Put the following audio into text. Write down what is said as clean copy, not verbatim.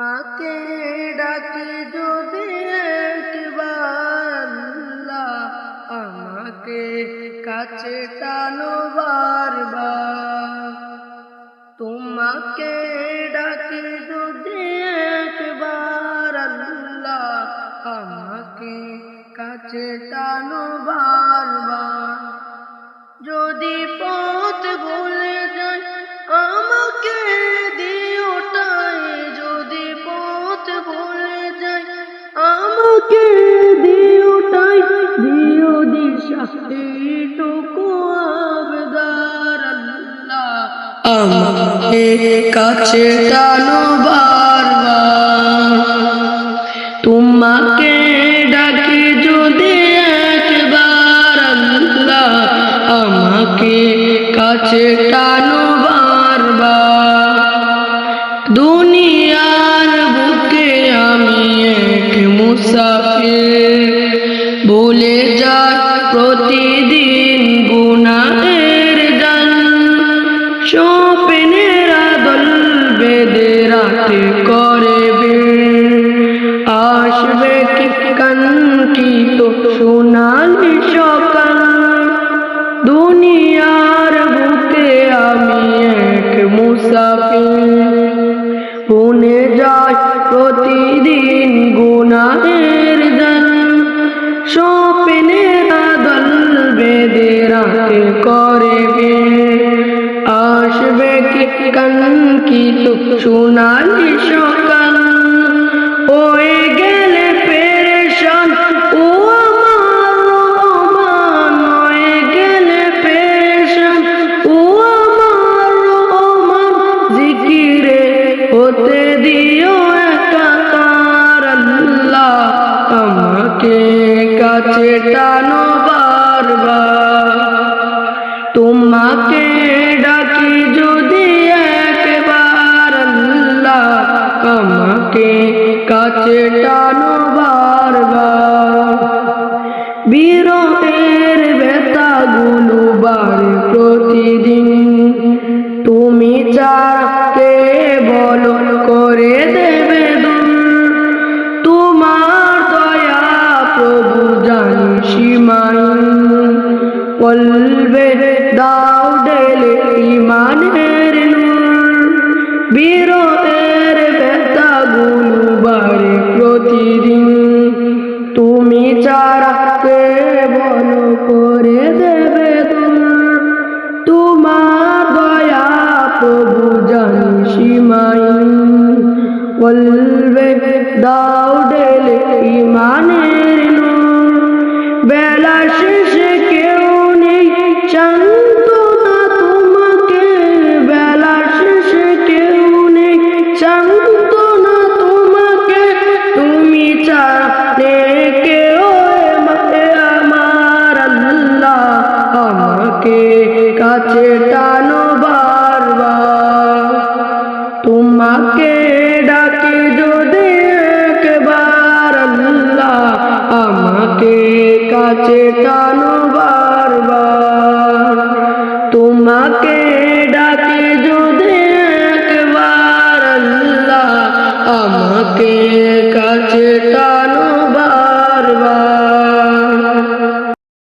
মাকে ডাকি যদি একবার আল্লাহ আমাকে কাছে টানো বারবার। তোমাকে ডাকি যদি একবার আল্লাহ আমাকে কাছে টানো বারবার। যদি পথ ভুলে যাই আমাকে দিও ঠাই, যদি পথ ভুলে যাই আমাকে দিও ঠাই, দিও দিশা এইটুকু আবদার আল্লাহ আমাকে কাছে টানো বারবার। তোমাকে ডাকি যদি একবার আল্লাহ আমাকে কাছে টানো বারবার। দুনিয়ার বুকে আমি এক মুসাফির, ভুলে যাই প্রতিদিন গুনাহের জাল। স্বপ্নের আদল বেঁধে রাতে করে ভিড়, আসবে কি কাঙ্ক্ষিত সোনালি সকাল। দুনিয়ার বুকে আমি এক মুসাফির, ভুলে যাই প্রতিদিন গুনাহের জাল। স্বপ্নের আদল বেঁধে রাতে করে ভিড়, আসবে কি কাঙ্ক্ষিত সোনালি সকাল। ওই গেলে পেরেশান ও আমার রহমান, ওই গেলে পেরেশান ও আমার রহমান। জিকিরে হতে দিও একাকার আল্লাহ আমাকে কাছে টানো বারবার। তোমাকে ডাকি যদি একবার আল্লাহ আমাকে কাছে টানো বারবার। বিরহের ব্যথাগুলো বাড়ে প্রতিদিন, তুমি যাকে বলো করে দেবে দূর। তোমার দয়া প্রভু জানি সীমাহীন, বলবে দাও ঢেলে ইমানের নূর। বিরহের ব্যথাগুলো বাড়ে প্রতিদিন, তুমি ছাড়া কে বলো করে দেবে দূর। তোমার দয়া প্রভু জানি সীমাহীন, বলবে দাও ঢেলে ইমানের নূর। বেলা শেষে